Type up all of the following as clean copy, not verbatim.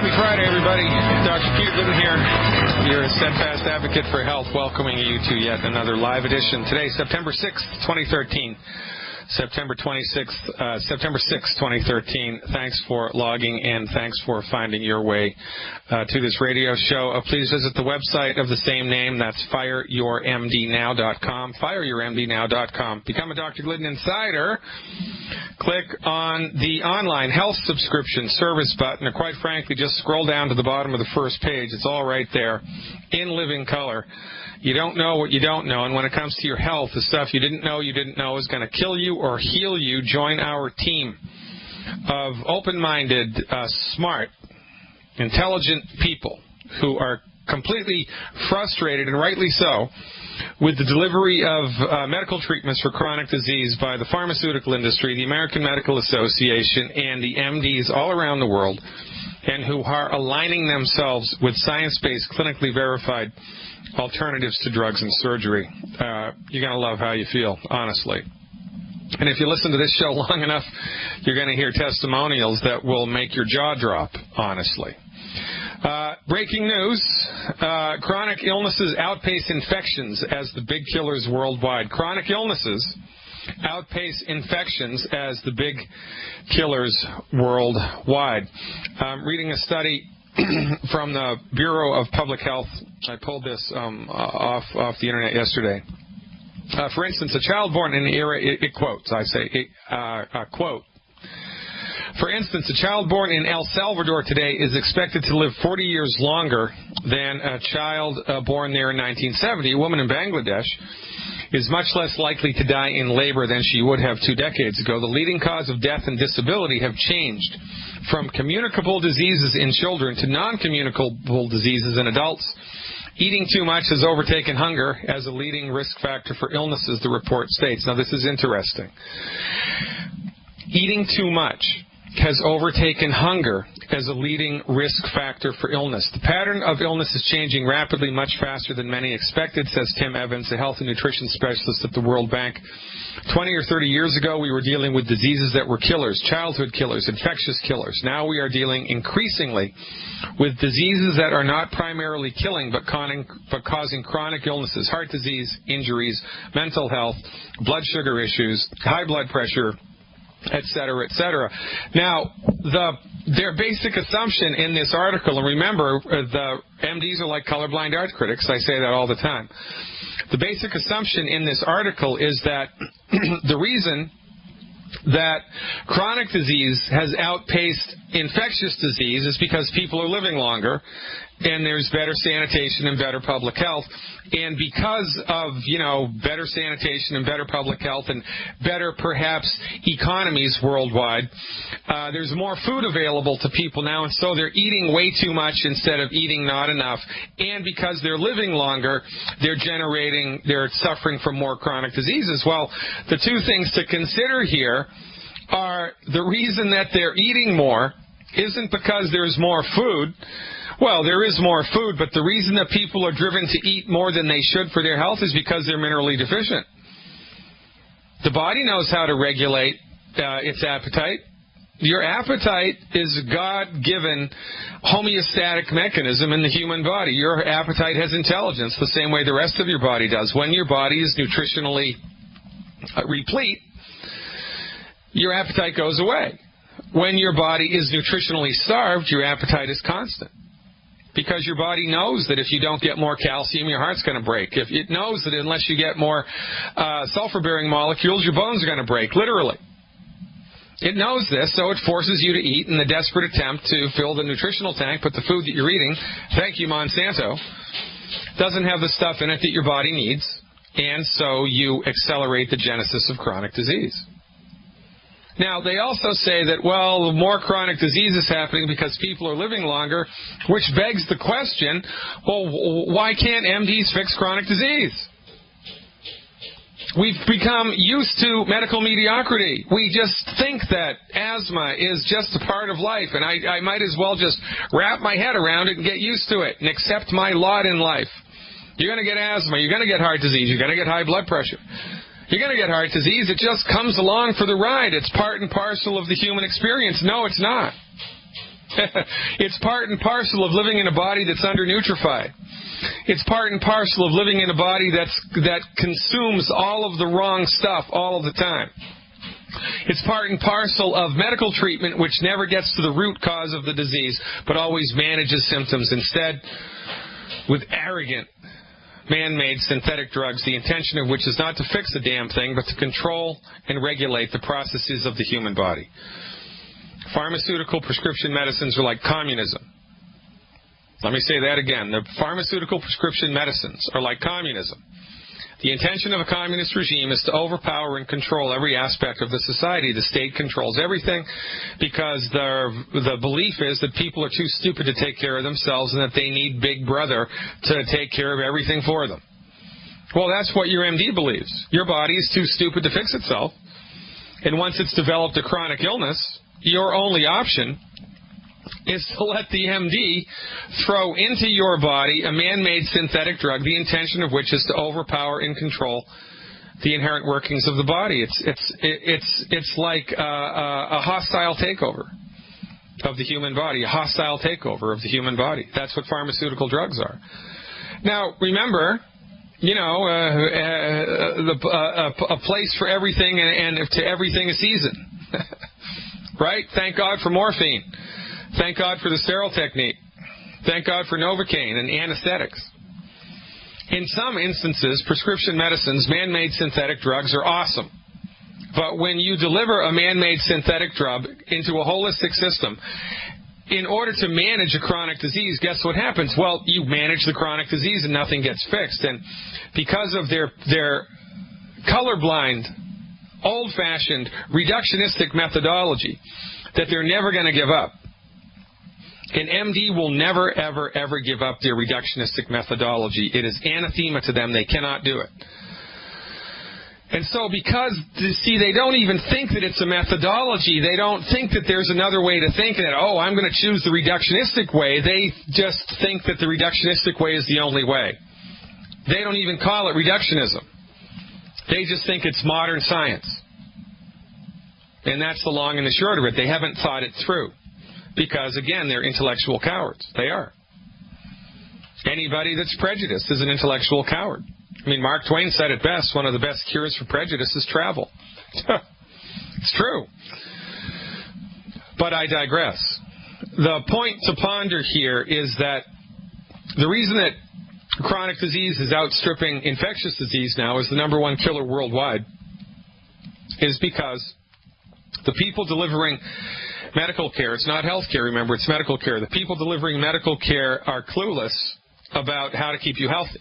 Happy Friday, everybody. Dr. Glidden here, your steadfast advocate for health, welcoming you to yet another live edition. Today, September 6th, 2013. September 6th, 2013. Thanks for logging in. Thanks for finding your way to this radio show. Please visit the website of the same name. That's fireyourmdnow.com. Fireyourmdnow.com. Become a Dr. Glidden Insider. Click on the online health subscription service button, or quite frankly, just scroll down to the bottom of the first page. It's all right there in living color. You don't know what you don't know, and when it comes to your health, the stuff you didn't know is going to kill you or heal you. Join our team of open-minded, smart, intelligent people who are completely frustrated, and rightly so, with the delivery of medical treatments for chronic disease by the pharmaceutical industry, the American Medical Association, and the MDs all around the world, and who are aligning themselves with science-based, clinically verified alternatives to drugs and surgery. You're going to love how you feel, honestly. And if you listen to this show long enough, you're going to hear testimonials that will make your jaw drop, honestly. Breaking news, chronic illnesses outpace infections as the big killers worldwide. Chronic illnesses outpace infections as the big killers worldwide. Reading a study from the Bureau of Public Health. I pulled this off the internet yesterday. For instance, a child born in the era, it quotes, I say, quote, for instance, a child born in El Salvador today is expected to live 40 years longer than a child born there in 1970. A woman in Bangladesh is much less likely to die in labor than she would have 2 decades ago. The leading cause of death and disability have changed from communicable diseases in children to non-communicable diseases in adults. Eating too much has overtaken hunger as a leading risk factor for illnesses, the report states. Now, this is interesting. Eating too much has overtaken hunger as a leading risk factor for illness. The pattern of illness is changing rapidly, much faster than many expected, says Tim Evans, a health and nutrition specialist at the World Bank. 20 or 30 years ago, we were dealing with diseases that were killers, childhood killers, infectious killers. Now we are dealing increasingly with diseases that are not primarily killing but causing chronic illnesses, heart disease, injuries, mental health, blood sugar issues, high blood pressure, et cetera, et cetera. Now, their basic assumption in this article, and remember, the MDs are like colorblind art critics. I say that all the time. The basic assumption in this article is that the reason that chronic disease has outpaced infectious disease is because people are living longer, and there's better sanitation and better public health. And because of, better sanitation and better public health and better, perhaps, economies worldwide, there's more food available to people now, and so they're eating way too much instead of eating not enough. And because they're living longer, they're suffering from more chronic diseases. Well, the two things to consider here are the reason that they're eating more isn't because there's more food. Well, there is more food, but the reason that people are driven to eat more than they should for their health is because they're minerally deficient. The body knows how to regulate its appetite. Your appetite is a God-given homeostatic mechanism in the human body. Your appetite has intelligence the same way the rest of your body does. When your body is nutritionally replete, your appetite goes away. When your body is nutritionally starved, your appetite is constant. Because your body knows that if you don't get more calcium, your heart's going to break. If it knows that unless you get more sulfur-bearing molecules, your bones are going to break, literally. It knows this, so it forces you to eat in the desperate attempt to fill the nutritional tank, but the food that you're eating, thank you, Monsanto, doesn't have the stuff in it that your body needs, and so you accelerate the genesis of chronic disease. Now, they also say that, well, more chronic disease is happening because people are living longer, which begs the question, well, why can't MDs fix chronic disease? We've become used to medical mediocrity. We just think that asthma is just a part of life, and I might as well just wrap my head around it and get used to it and accept my lot in life. You're going to get asthma. You're going to get heart disease. You're going to get high blood pressure. You're going to get heart disease. It just comes along for the ride. It's part and parcel of the human experience. No, it's not. It's part and parcel of living in a body that's under-nutrified. It's part and parcel of living in a body that consumes all of the wrong stuff all of the time. It's part and parcel of medical treatment, which never gets to the root cause of the disease, but always manages symptoms instead with arrogant, man-made synthetic drugs, the intention of which is not to fix a damn thing, but to control and regulate the processes of the human body. Pharmaceutical prescription medicines are like communism. Let me say that again. The pharmaceutical prescription medicines are like communism. The intention of a communist regime is to overpower and control every aspect of the society. The state controls everything because the belief is that people are too stupid to take care of themselves and that they need Big Brother to take care of everything for them. Well, that's what your MD believes. Your body is too stupid to fix itself. And once it's developed a chronic illness, your only option is to let the MD throw into your body a man-made synthetic drug, the intention of which is to overpower and control the inherent workings of the body. It's like a hostile takeover of the human body, a hostile takeover of the human body. That's what pharmaceutical drugs are. Now, remember, you know, a place for everything and to everything a season. Right? Thank God for morphine. Thank God for the sterile technique. Thank God for Novocaine and anesthetics. In some instances, prescription medicines, man-made synthetic drugs are awesome. But when you deliver a man-made synthetic drug into a holistic system, in order to manage a chronic disease, guess what happens? Well, you manage the chronic disease and nothing gets fixed. And because of their colorblind, old-fashioned, reductionistic methodology that they're never going to give up. An MD will never, ever, ever give up their reductionistic methodology. It is anathema to them. They cannot do it. And so because, see, they don't even think that it's a methodology. They don't think that there's another way to think that, oh, I'm going to choose the reductionistic way. They just think that the reductionistic way is the only way. They don't even call it reductionism. They just think it's modern science. And that's the long and the short of it. They haven't thought it through. Because, again, they're intellectual cowards. They are. Anybody that's prejudiced is an intellectual coward. I mean, Mark Twain said it best, one of the best cures for prejudice is travel. It's true. But I digress. The point to ponder here is that the reason that chronic disease is outstripping infectious disease now as the #1 killer worldwide is because the people delivering medical care, it's not health care, remember, it's medical care. The people delivering medical care are clueless about how to keep you healthy.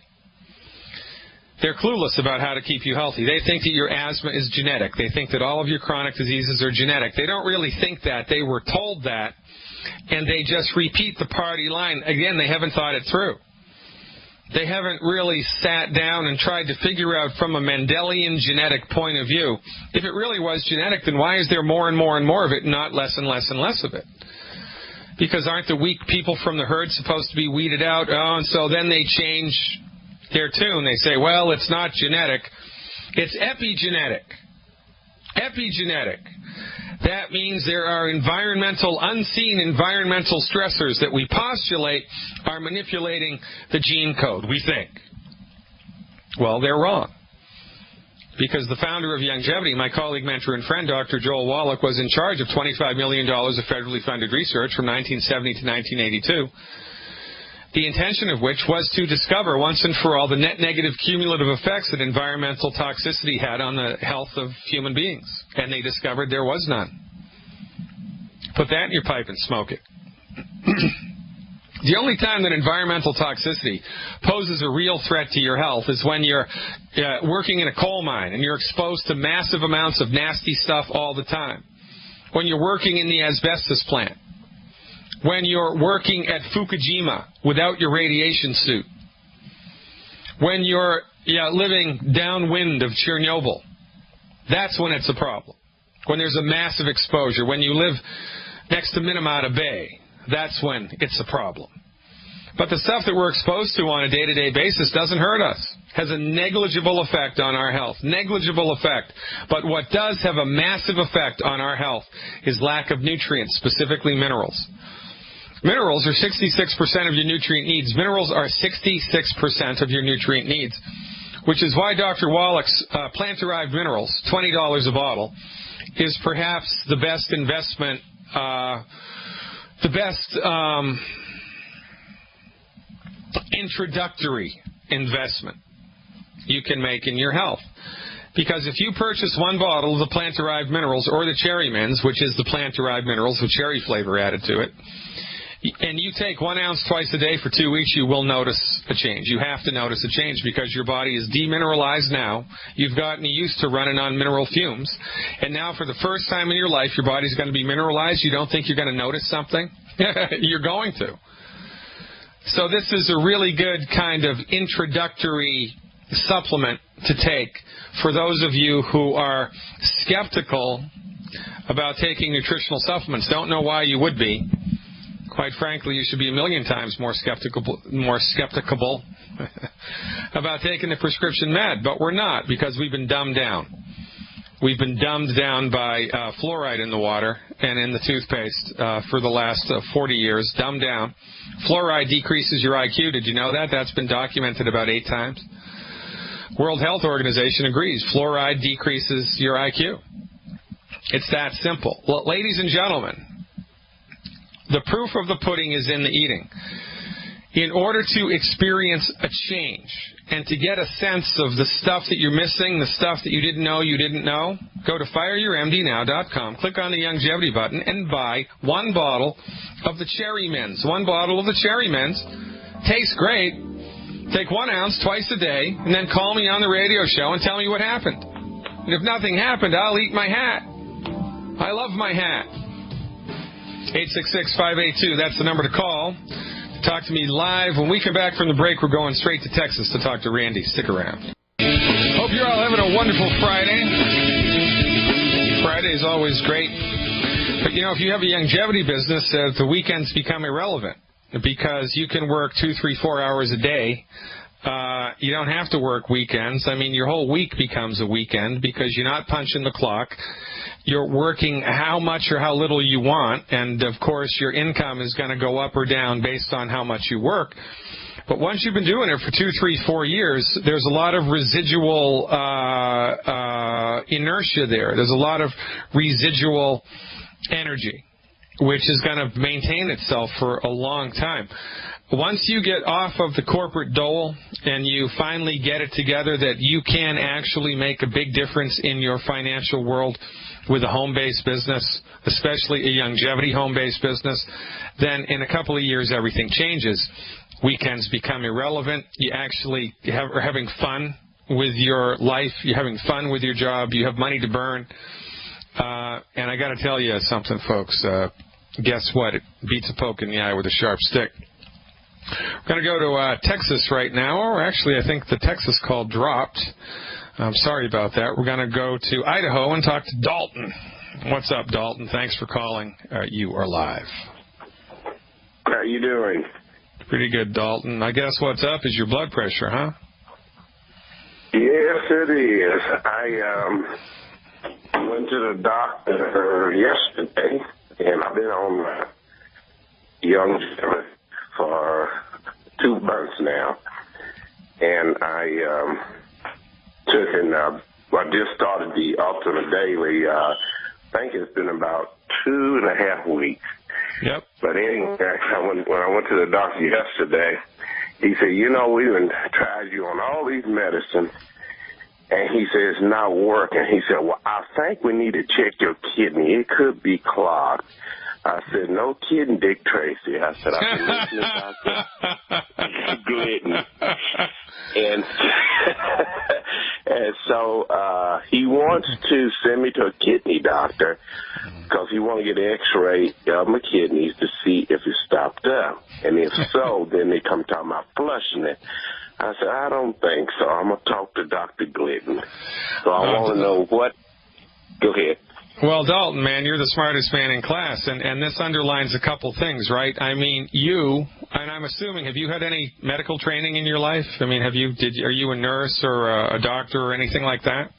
They're clueless about how to keep you healthy. They think that your asthma is genetic. They think that all of your chronic diseases are genetic. They don't really think that. They were told that, and they just repeat the party line. Again, they haven't thought it through. They haven't really sat down and tried to figure out from a Mendelian genetic point of view, if it really was genetic, then why is there more and more and more of it, not less and less and less of it? Because aren't the weak people from the herd supposed to be weeded out? Oh, and so then they change their tune. They say, well, it's not genetic, it's epigenetic. Epigenetic. That means there are unseen environmental stressors that we postulate are manipulating the gene code, we think. Well, they're wrong. Because the founder of Youngevity, my colleague, mentor, and friend, Dr. Joel Wallach, was in charge of $25 million of federally funded research from 1970 to 1982, the intention of which was to discover once and for all the net negative cumulative effects that environmental toxicity had on the health of human beings. And they discovered there was none. Put that in your pipe and smoke it. The only time that environmental toxicity poses a real threat to your health is when you're working in a coal mine and you're exposed to massive amounts of nasty stuff all the time. When you're working in the asbestos plant. When you're working at Fukushima without your radiation suit. When you're living downwind of Chernobyl. That's when it's a problem. When there's a massive exposure. When you live next to Minamata Bay. That's when it's a problem. But the stuff that we're exposed to on a day-to-day basis doesn't hurt us. Has a negligible effect on our health. Negligible effect. But what does have a massive effect on our health is lack of nutrients, specifically minerals. Minerals are 66% of your nutrient needs. Minerals are 66% of your nutrient needs, which is why Dr. Wallach's plant-derived minerals, $20 a bottle, is perhaps the best investment, the best introductory investment you can make in your health. Because if you purchase one bottle of the plant-derived minerals or the Cherry Mints, which is the plant-derived minerals with cherry flavor added to it, and you take 1 ounce twice a day for 2 weeks, you will notice a change. You have to notice a change because your body is demineralized now. You've gotten used to running on mineral fumes. And now for the first time in your life, your body's going to be mineralized. You don't think you're going to notice something? You're going to. So this is a really good kind of introductory supplement to take for those of you who are skeptical about taking nutritional supplements. Don't know why you would be. Quite frankly, you should be a million times more skeptical about taking the prescription med, but we're not, because we've been dumbed down. We've been dumbed down by fluoride in the water and in the toothpaste for the last 40 years. Dumbed down. Fluoride decreases your IQ. Did you know that? That's been documented about 8 times. World Health Organization agrees. Fluoride decreases your IQ. It's that simple. Well, ladies and gentlemen, the proof of the pudding is in the eating. In order to experience a change and to get a sense of the stuff that you're missing, the stuff that you didn't know, go to fireyourmdnow.com, click on the longevity button, and buy 1 bottle of the Cherry Mints. 1 bottle of the Cherry Mints. Tastes great. Take 1 ounce twice a day, and then call me on the radio show and tell me what happened. And if nothing happened, I'll eat my hat. I love my hat. 866-582, that's the number to call. Talk to me live. When we come back from the break, we're going straight to Texas to talk to Randy. Stick around. Hope you're all having a wonderful Friday. Friday is always great. But, you know, if you have a longevity business, the weekends become irrelevant because you can work 2, 3, 4 hours a day. You don't have to work weekends. I mean, your whole week becomes a weekend because you're not punching the clock. You're working how much or how little you want, and, of course, your income is going to go up or down based on how much you work. But once you've been doing it for 2, 3, 4 years, there's a lot of residual inertia there. There's a lot of residual energy, which is going to maintain itself for a long time. Once you get off of the corporate dole and you finally get it together that you can actually make a big difference in your financial world with a home-based business, especially a longevity home-based business, then in a couple of years everything changes. Weekends become irrelevant. You actually are having fun with your life. You're having fun with your job. You have money to burn. And I got to tell you something, folks. Guess what? It beats a poke in the eye with a sharp stick. We're going to go to Texas right now, or actually I think the Texas call dropped. I'm sorry about that. We're going to go to Idaho and talk to Dalton. What's up, Dalton? Thanks for calling. You are live. How are you doing? Pretty good, Dalton. I guess what's up is your blood pressure, huh? Yes, it is. I went to the doctor yesterday, and I've been on young for 2 months now, and I just started the Ultimate Daily. I think it's been about 2.5 weeks. Yep. But anyway, when I went to the doctor yesterday, he said, you know, we've been tried you on all these medicines, and he said it's not working. He said, well, I think we need to check your kidney. It could be clogged. I said, no kidding, Dick Tracy. I said, I've been listening to Glidden. And so he wants to send me to a kidney doctor because he wants to get an x-ray of my kidneys to see if it's stopped up. And if so, then they come talking about flushing it. I said, I don't think so. I'm going to talk to Dr. Glidden. So I want to know what. Go ahead. Well, Dalton, man, you're the smartest man in class, and this underlines a couple things, right? I mean, you, and I'm assuming, have you had any medical training in your life? I mean, are you a nurse or a doctor or anything like that?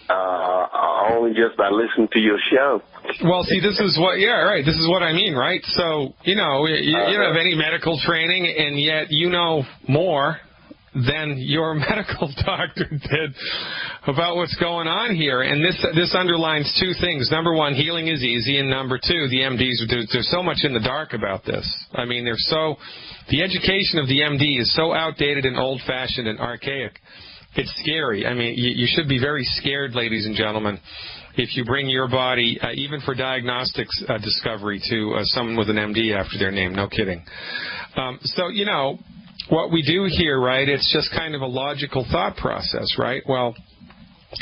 Only just by listening to your show. Well, see, this is what, right. This is what I mean, right? So, you don't have any medical training, and yet you know more than your medical doctor did about what's going on here. And this underlines two things. Number one, healing is easy, and number two, the MDs, there's so much in the dark about this. I mean, the education of the MD is so outdated and old-fashioned and archaic. It's scary. I mean, you should be very scared, ladies and gentlemen, if you bring your body, even for diagnostics discovery, to someone with an MD after their name. No kidding. So, what we do here, right, it's just kind of a logical thought process, right? Well,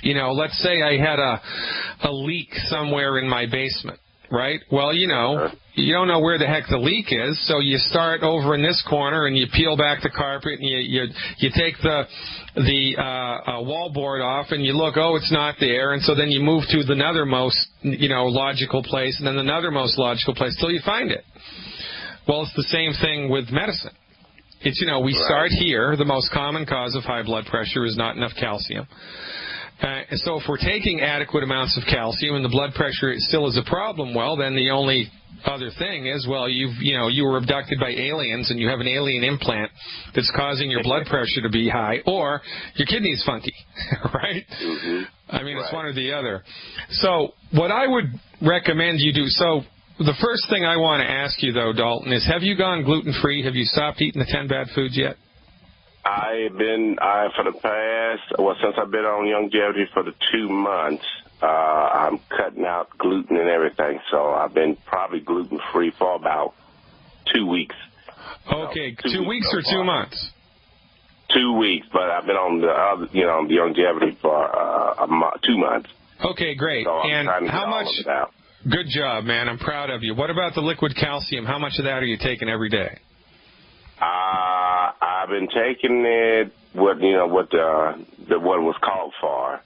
let's say I had a leak somewhere in my basement, right? Well, you don't know where the heck the leak is, so you start over in this corner and you peel back the carpet and you take the wall board off and you look, oh, it's not there, and so then you move to the another most logical place and then another most logical place till you find it. Well, it's the same thing with medicine. It's we start here. The most common cause of high blood pressure is not enough calcium. So if we're taking adequate amounts of calcium and the blood pressure still is a problem, well, then the only other thing is, well, you were abducted by aliens and you have an alien implant that's causing your blood pressure to be high, or your kidney's funky, right? Mm-hmm. I mean, it's one or the other. So what I would recommend you do, so the first thing I want to ask you, though, Dalton, is have you gone gluten-free? Have you stopped eating the 10 bad foods yet? Since I've been on longevity for the 2 months, I'm cutting out gluten and everything, so I've been probably gluten-free for about 2 weeks. Okay, 2 weeks or 2 months? 2 weeks, but I've been on the longevity for 2 months. Okay, great. So and how much? Out. Good job, man. I'm proud of you. What about the liquid calcium? How much of that are you taking every day? I've been taking it what was called for,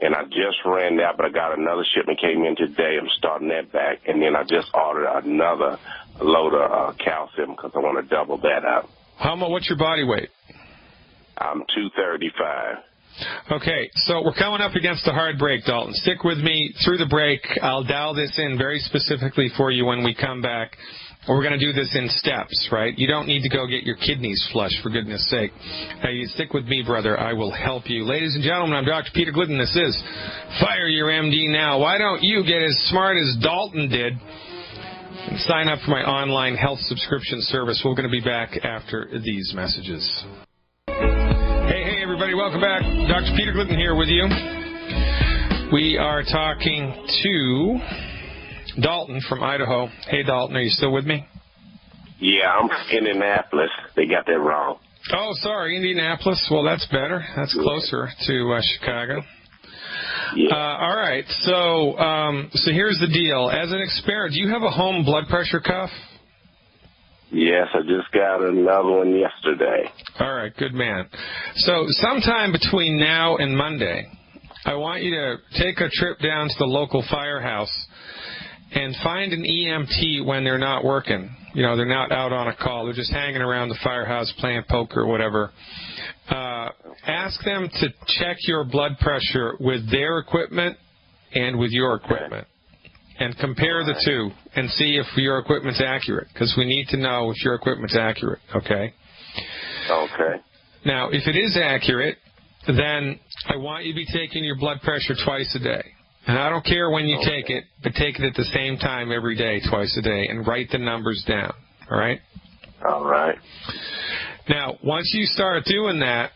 and I just ran that, but I got another shipment came in today. I'm starting that back, and then I just ordered another load of calcium because I want to double that up. What's your body weight? I'm 235. Okay, so we're coming up against a hard break, Dalton. Stick with me through the break. I'll dial this in very specifically for you when we come back. We're going to do this in steps, right? You don't need to go get your kidneys flushed, for goodness sake. You stick with me, brother. I will help you. Ladies and gentlemen, I'm Dr. Peter Glidden. This is Fire Your MD Now. Why don't you get as smart as Dalton did and sign up for my online health subscription service? We're going to be back after these messages. Hey, everybody. Welcome back. Dr. Peter Glidden here with you. We are talking to Dalton from Idaho. Hey, Dalton, are you still with me? Yeah, I'm from Indianapolis. They got that wrong. Oh, sorry, Indianapolis. Well, that's better. That's closer to Chicago. Yeah. All right. So here's the deal. As an experiment, do you have a home blood pressure cuff? Yes, I just got another one yesterday. All right, good man. So sometime between now and Monday, I want you to take a trip down to the local firehouse and find an EMT when they're not working. They're not out on a call. They're just hanging around the firehouse playing poker or whatever. Ask them to check your blood pressure with their equipment and with your equipment. And compare the two and see if your equipment's accurate, because we need to know if your equipment's accurate, okay? Okay. Now, if it is accurate, then I want you to be taking your blood pressure twice a day. And I don't care when you take it, but take it at the same time every day, twice a day, and write the numbers down, all right? All right. Now, once you start doing that,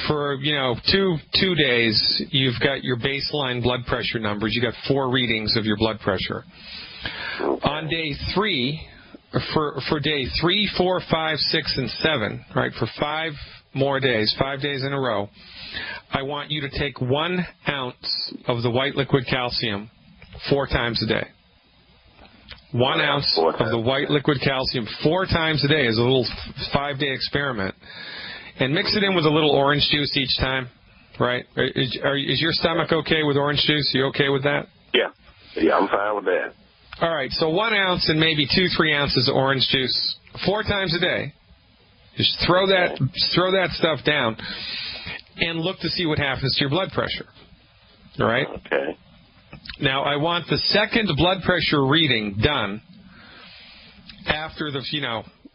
for, 2 days, you've got your baseline blood pressure numbers. You got 4 readings of your blood pressure. Okay. On day 3, for day 3, 4, 5, 6, and 7, right, for 5 more days, 5 days in a row, I want you to take 1 ounce of the white liquid calcium 4 times a day. 1 ounce of the white liquid calcium 4 times a day is a little 5-day experiment. And mix it in with a little orange juice each time, right? Is your stomach okay with orange juice? Are you okay with that? Yeah, I'm fine with that. All right, so 1 ounce and maybe 2-3 ounces of orange juice 4 times a day. Just throw that stuff down and look to see what happens to your blood pressure. All right? Okay. Now, I want the second blood pressure reading done after the,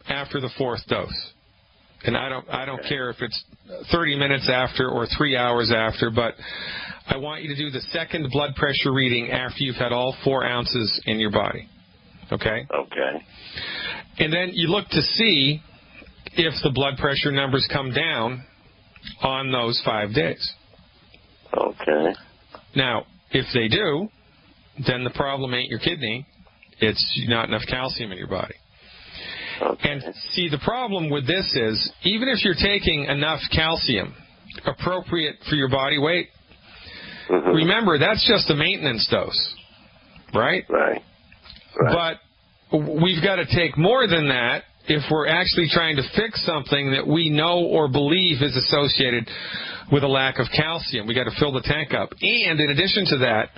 after the fourth dose. And I don't care if it's 30 minutes after or 3 hours after, but I want you to do the second blood pressure reading after you've had all 4 ounces in your body. Okay? Okay. And then you look to see if the blood pressure numbers come down on those 5 days. Okay. Now, if they do, then the problem ain't your kidney. It's not enough calcium in your body. Okay. And see, the problem with this is, even if you're taking enough calcium appropriate for your body weight, remember, that's just a maintenance dose, right? Right. But we've got to take more than that if we're actually trying to fix something that we know or believe is associated with a lack of calcium. We've got to fill the tank up. And in addition to that,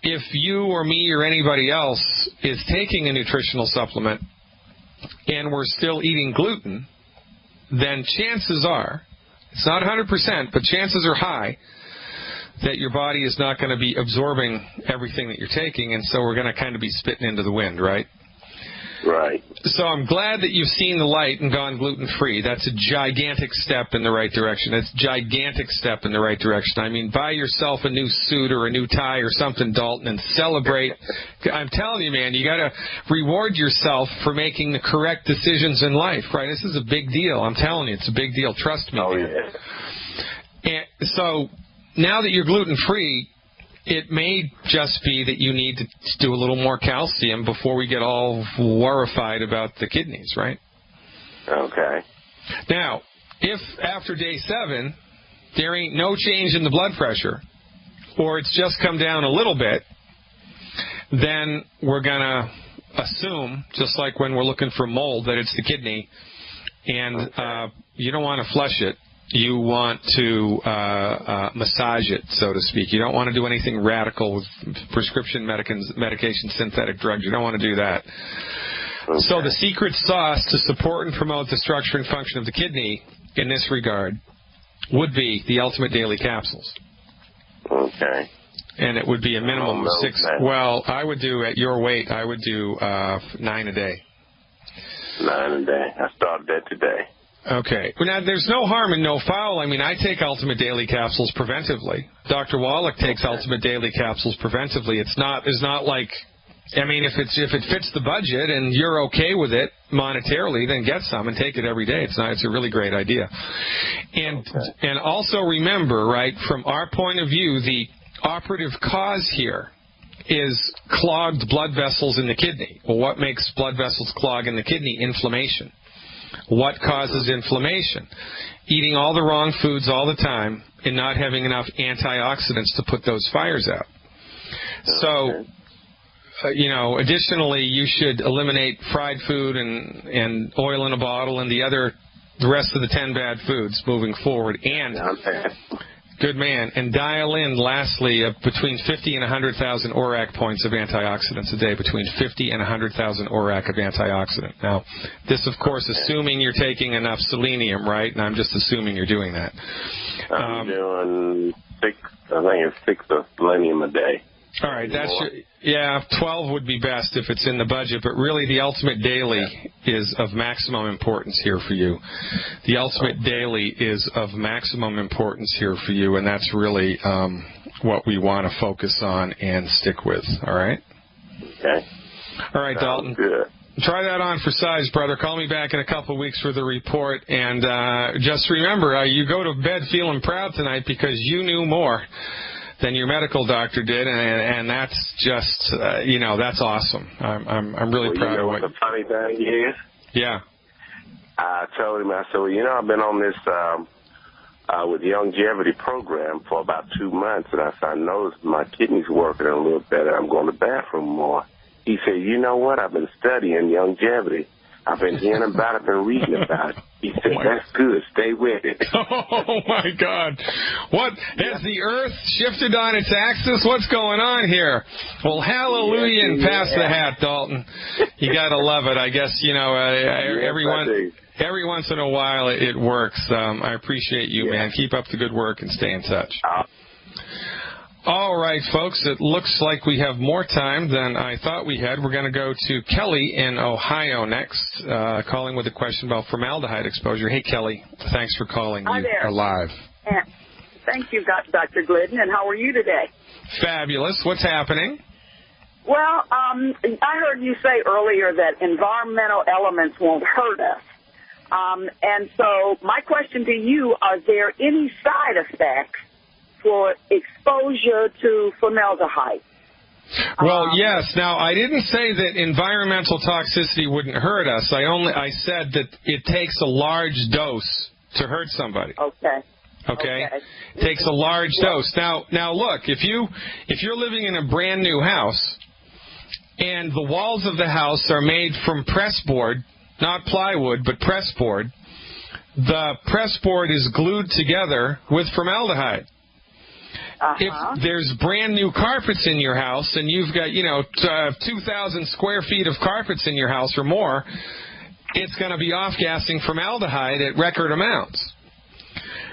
if you or me or anybody else is taking a nutritional supplement and we're still eating gluten, then chances are, it's not 100%, but chances are high that your body is not going to be absorbing everything that you're taking, and so we're going to kind of be spitting into the wind, right? Right. So I'm glad that you've seen the light and gone gluten-free. That's a gigantic step in the right direction. It's a gigantic step in the right direction. I mean, buy yourself a new suit or a new tie or something, Dalton, and celebrate. I'm telling you, man, you got to reward yourself for making the correct decisions in life, right? This is a big deal. I'm telling you, it's a big deal. Trust me, man. Yeah. And so now that you're gluten-free, it may just be that you need to do a little more calcium before we get all worrified about the kidneys, right? Okay. Now, if after day 7 there ain't no change in the blood pressure, or it's just come down a little bit, then we're going to assume, just like when we're looking for mold, that it's the kidney, and you don't want to flush it. You want to massage it, so to speak. You don't want to do anything radical with prescription medication, synthetic drugs. You don't want to do that. Okay. So the secret sauce to support and promote the structure and function of the kidney in this regard would be the Ultimate Daily Capsules. Okay. And it would be a minimum of 6. Well, I would do, at your weight, I would do 9 a day. 9 a day. I started that today. Okay. Now, there's no harm and no foul. I mean, I take Ultimate Daily Capsules preventively. Dr. Wallach takes Ultimate Daily Capsules preventively. It's not like, I mean, if it fits the budget and you're okay with it monetarily, then get some and take it every day. It's a really great idea. And also remember, right, from our point of view, the operative cause here is clogged blood vessels in the kidney. Well, what makes blood vessels clog in the kidney? Inflammation. What causes inflammation? Eating all the wrong foods all the time and not having enough antioxidants to put those fires out. So, additionally, you should eliminate fried food and oil in a bottle and the rest of the 10 bad foods moving forward. And good man. And dial in, lastly, between 50 and 100,000 ORAC points of antioxidants a day, between 50 and 100,000 ORAC of antioxidant. Now, this, of course, assuming you're taking enough selenium, right? And I'm just assuming you're doing that. I'm doing 6 of selenium a day. All right, 12 would be best if it's in the budget, but really the Ultimate Daily is of maximum importance here for you. The Ultimate Daily is of maximum importance here for you, and that's really what we want to focus on and stick with, all right? Okay. All right, Dalton. Good. Try that on for size, brother. Call me back in a couple of weeks for the report, and just remember, you go to bed feeling proud tonight because you knew more than your medical doctor did, and that's just, that's awesome. I'm really proud of what the funny thing is? Yeah. I told him, I said, well, I've been on this with the longevity program for about 2 months, and I noticed my kidneys working a little better. I'm going to the bathroom more. He said, you know what? I've been studying longevity. I've been hearing about it, been reading about it. He said, that's good. Stay with it. Oh, my God. What? Has the earth shifted on its axis? What's going on here? Well, hallelujah and pass the hat, Dalton. You got to love it. I guess, every once in a while it works. I appreciate you, man. Keep up the good work and stay in touch. All right, folks, it looks like we have more time than I thought we had. We're going to go to Kelly in Ohio next, calling with a question about formaldehyde exposure. Hey, Kelly, thanks for calling. Hi there. Are live. Thank you, Dr. Glidden, and how are you today? Fabulous. What's happening? Well, I heard you say earlier that environmental elements won't hurt us. And so my question to you, are there any side effects for exposure to formaldehyde? Well, yes. Now, I didn't say that environmental toxicity wouldn't hurt us. I said that it takes a large dose to hurt somebody. Okay? It takes a large dose. Now look, if you're living in a brand new house and the walls of the house are made from press board, not plywood, but press board, the press board is glued together with formaldehyde. If there's brand new carpets in your house and you've got, 2,000 square feet of carpets in your house or more, it's going to be off-gassing formaldehyde at record amounts.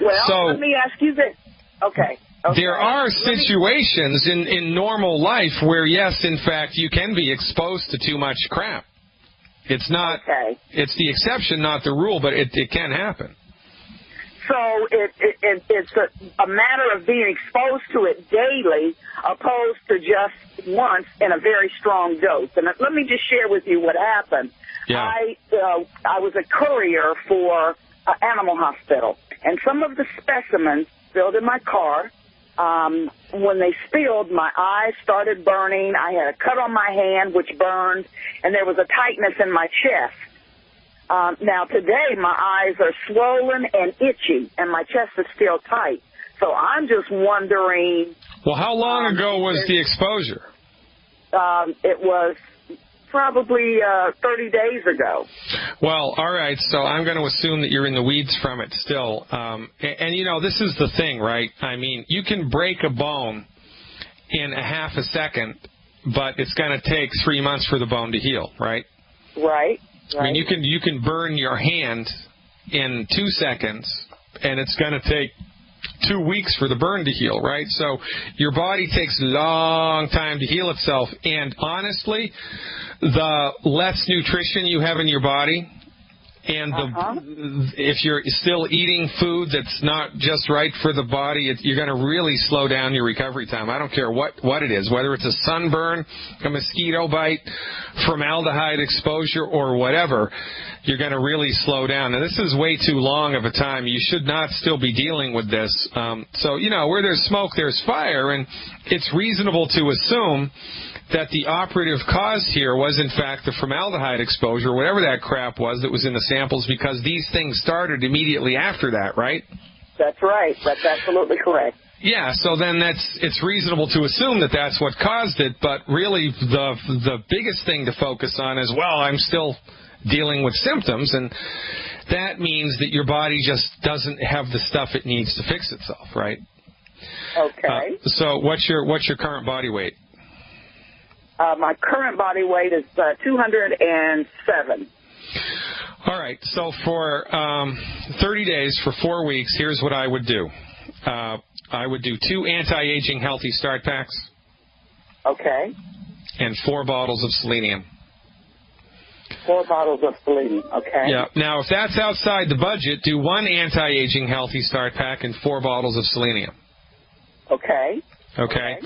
Well, let me ask you this. Okay. There are situations in normal life where, yes, in fact, you can be exposed to too much crap. It's not. It's the exception, not the rule, but it can happen. So it's a matter of being exposed to it daily opposed to just once in a very strong dose. And let me just share with you what happened. Yeah. I was a courier for an animal hospital, and some of the specimens spilled in my car. When they spilled, my eyes started burning. I had a cut on my hand, which burned, and there was a tightness in my chest. Now, today, my eyes are swollen and itchy, and my chest is still tight. So I'm just wondering... Well, how long ago was the exposure? It was probably 30 days ago. Well, all right, so I'm going to assume that you're in the weeds from it still. And, this is the thing, right? I mean, you can break a bone in a half a second, but it's going to take 3 months for the bone to heal, right? Right. I mean, you can burn your hand in 2 seconds, and it's going to take 2 weeks for the burn to heal, right? So your body takes a long time to heal itself, and honestly, the less nutrition you have in your body, and if you're still eating food that's not just right for the body, you're going to really slow down your recovery time. I don't care what it is, whether it's a sunburn, a mosquito bite, formaldehyde exposure, or whatever, you're going to really slow down. And this is way too long of a time. You should not still be dealing with this. So, where there's smoke, there's fire, and it's reasonable to assume that the operative cause here was, in fact, the formaldehyde exposure, whatever that crap was that was in the samples, because these things started immediately after that, right? That's right. That's absolutely correct. Yeah, so then it's reasonable to assume that that's what caused it, but really the biggest thing to focus on is, well, I'm still dealing with symptoms, and that means that your body just doesn't have the stuff it needs to fix itself, right? Okay. So what's your current body weight? My current body weight is 207. All right. So for 30 days, for 4 weeks, here's what I would do. I would do 2 anti-aging healthy start packs. Okay. And 4 bottles of selenium. 4 bottles of selenium. Okay. Yeah. Now, if that's outside the budget, do 1 anti-aging healthy start pack and 4 bottles of selenium. Okay. Okay.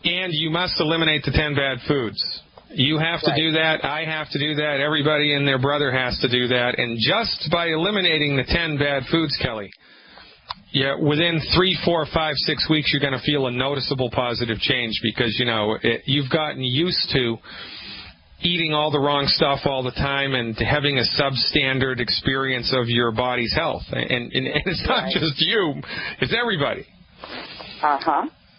And you must eliminate the 10 bad foods. You have to do that. I have to do that. Everybody and their brother has to do that. And just by eliminating the 10 bad foods, Kelly, within 3, 4, 5, 6 weeks, you're going to feel a noticeable positive change because, you've gotten used to eating all the wrong stuff all the time and having a substandard experience of your body's health. And it's not just you. It's everybody.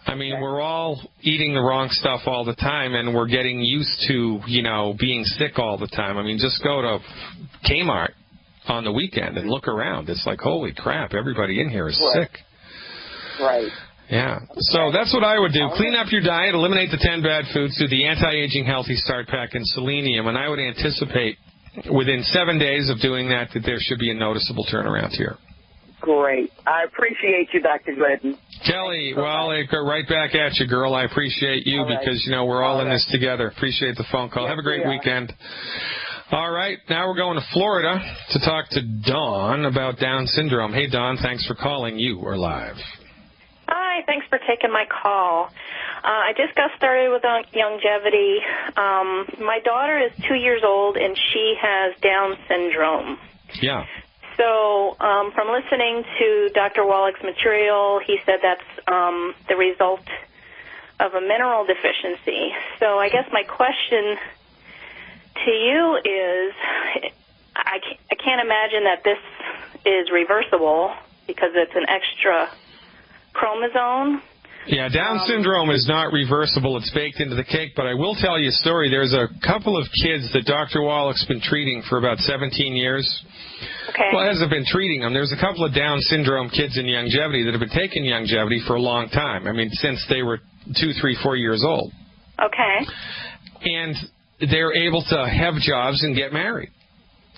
I mean, we're all eating the wrong stuff all the time, and we're getting used to, being sick all the time. I mean, just go to Kmart on the weekend and look around. It's like, holy crap, everybody in here is sick. Right. Yeah. So that's what I would do. Clean up your diet, eliminate the 10 bad foods, do the anti-aging healthy start pack and selenium, and I would anticipate within 7 days of doing that there should be a noticeable turnaround here. Great. I appreciate you, Dr. Glidden. Kelly, well, I go right back at you, girl. I appreciate you because, we're all in this together. Appreciate the phone call. Yes, Have a great weekend. All right, now we're going to Florida to talk to Dawn about Down syndrome. Hey, Dawn, thanks for calling. You are live. Hi, thanks for taking my call. I just got started with longevity. My daughter is 2 years old, and she has Down syndrome. Yeah. So from listening to Dr. Wallach's material, he said that's the result of a mineral deficiency. So I guess my question to you is, I can't imagine that this is reversible because it's an extra chromosome. Yeah, Down syndrome is not reversible. It's baked into the cake. But I will tell you a story. There's a couple of kids that Dr. Wallach's been treating for about 17 years. Okay. Well, hasn't been treating them. There's a couple of Down syndrome kids in longevity that have been taking longevity for a long time. I mean, since they were 2, 3, 4 years old. Okay. And they're able to have jobs and get married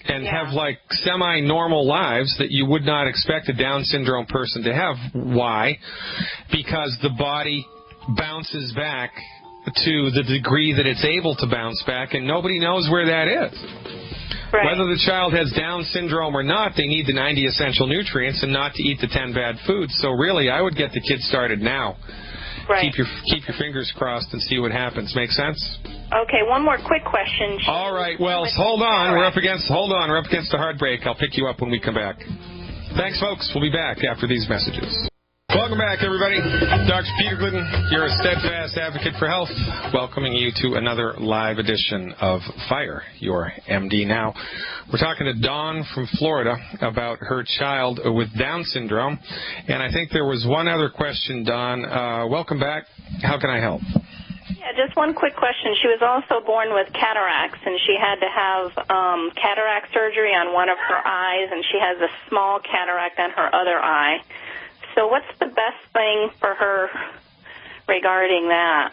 and have, like, semi-normal lives that you would not expect a Down syndrome person to have. Why? Because the body bounces back to the degree that it's able to bounce back, and nobody knows where that is. Right. Whether the child has Down syndrome or not, they need the 90 essential nutrients and not to eat the 10 bad foods. So really, I would get the kids started now. Right. Keep your fingers crossed and see what happens. Make sense? Okay, one more quick question. All right, well, hold on. We're up against a hard break. I'll pick you up when we come back. Thanks, folks. We'll be back after these messages. Welcome back, everybody. Dr. Peter Glidden, you're a steadfast advocate for health, welcoming you to another live edition of Fire Your MD Now. We're talking to Dawn from Florida about her child with Down syndrome. And I think there was one other question, Dawn. Welcome back. How can I help? Yeah, just one quick question. She was also born with cataracts, and she had to have cataract surgery on one of her eyes, and she has a small cataract on her other eye. So what's the best thing for her regarding that?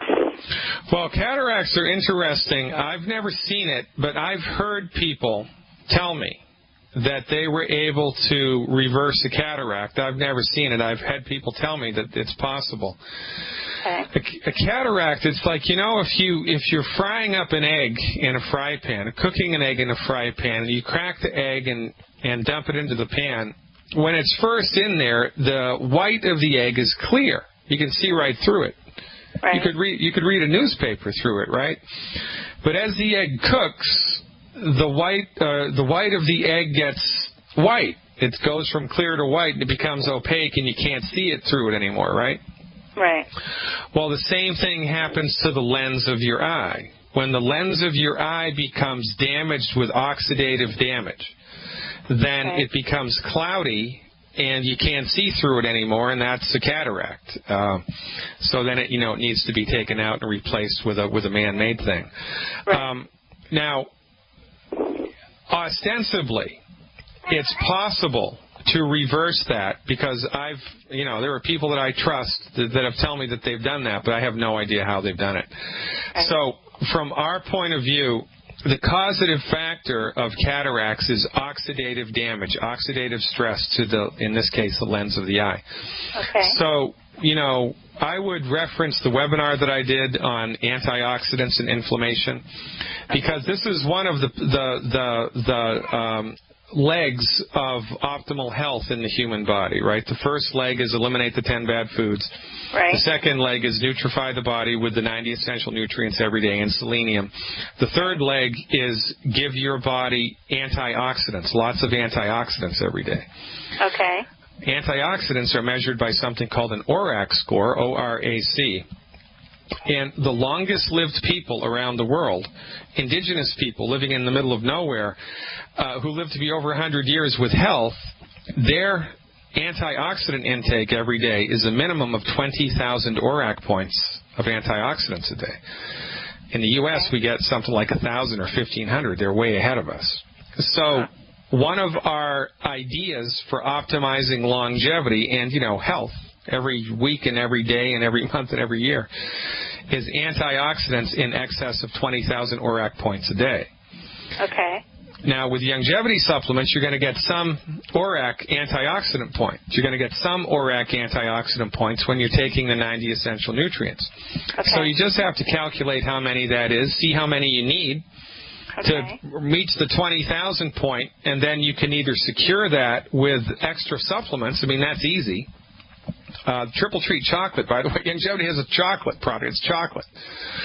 Well, cataracts are interesting. I've never seen it, but I've heard people tell me that they were able to reverse a cataract. I've never seen it. I've had people tell me that it's possible. Okay. A cataract, it's like, if you're frying up an egg in a fry pan, cooking an egg in a fry pan, and you crack the egg and dump it into the pan, when it's first in there, the white of the egg is clear. You can see right through it. Right. You could read a newspaper through it, right? But as the egg cooks, the white of the egg gets white. It goes from clear to white, and it becomes opaque, and you can't see it through it anymore, right? Right. Well, the same thing happens to the lens of your eye. When the lens of your eye becomes damaged with oxidative damage, then it becomes cloudy and you can't see through it anymore, and that's a cataract. So then it needs to be taken out and replaced with a man-made thing. Right. Now, ostensibly, it's possible to reverse that because there are people that I trust that have told me that they've done that, but I have no idea how they've done it. Okay. So from our point of view, the causative factor of cataracts is oxidative damage, oxidative stress to in this case, the lens of the eye. Okay. So, I would reference the webinar that I did on antioxidants and inflammation because this is one of the legs of optimal health in the human body, right? The first leg is eliminate the 10 bad foods. Right. The second leg is nutrify the body with the 90 essential nutrients every day and selenium. The third leg is give your body antioxidants, lots of antioxidants every day. Okay. Antioxidants are measured by something called an ORAC score, O-R-A-C. And the longest-lived people around the world, indigenous people living in the middle of nowhere, who live to be over 100 years with health, their antioxidant intake every day is a minimum of 20,000 ORAC points of antioxidants a day. In the U.S., we get something like 1,000 or 1,500. They're way ahead of us. So one of our ideas for optimizing longevity and, health every week and every day and every month and every year is antioxidants in excess of 20,000 ORAC points a day. Okay. Now, with longevity supplements, you're going to get some ORAC antioxidant points. You're going to get some ORAC antioxidant points when you're taking the 90 essential nutrients. Okay. So you just have to calculate how many that is, see how many you need to reach the 20,000 point, and then you can either secure that with extra supplements. I mean, that's easy. Triple Treat chocolate, by the way, longevity has a chocolate product. It's chocolate.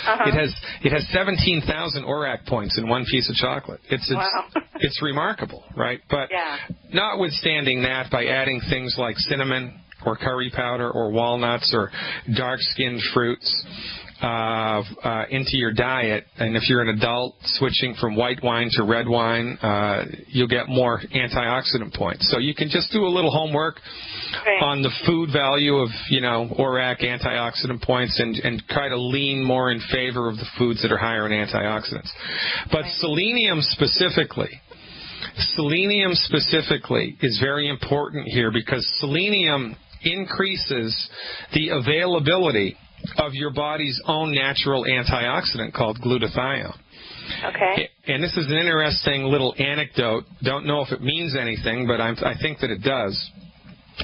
It has 17,000 ORAC points in one piece of chocolate. It's remarkable, right? But notwithstanding that, by adding things like cinnamon or curry powder or walnuts or dark-skinned fruits into your diet, and if you're an adult switching from white wine to red wine, you'll get more antioxidant points. So you can just do a little homework on the food value of, ORAC antioxidant points and try to lean more in favor of the foods that are higher in antioxidants. But selenium specifically is very important here, because selenium increases the availability of your body's own natural antioxidant called glutathione. Okay. And this is an interesting little anecdote. Don't know if it means anything, but I think that it does.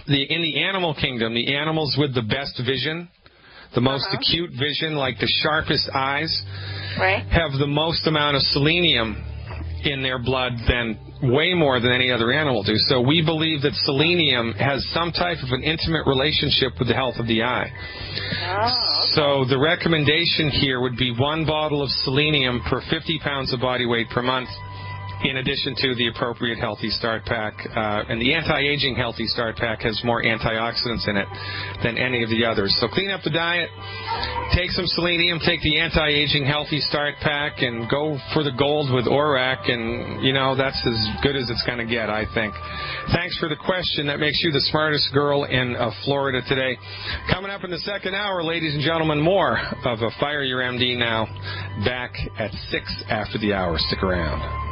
In the animal kingdom, the animals with the best vision, the most acute vision, like the sharpest eyes, have the most amount of selenium in their blood way more than any other animal do. So we believe that selenium has some type of an intimate relationship with the health of the eye. So the recommendation here would be 1 bottle of selenium per 50 pounds of body weight per month, in addition to the appropriate Healthy Start Pack. And the anti-aging Healthy Start Pack has more antioxidants in it than any of the others. So clean up the diet, take some selenium, take the anti-aging Healthy Start Pack, and go for the gold with ORAC, and, that's as good as it's going to get, I think. Thanks for the question. That makes you the smartest girl in Florida today. Coming up in the second hour, ladies and gentlemen, more of a Fire Your MD Now, back at 6 after the hour. Stick around.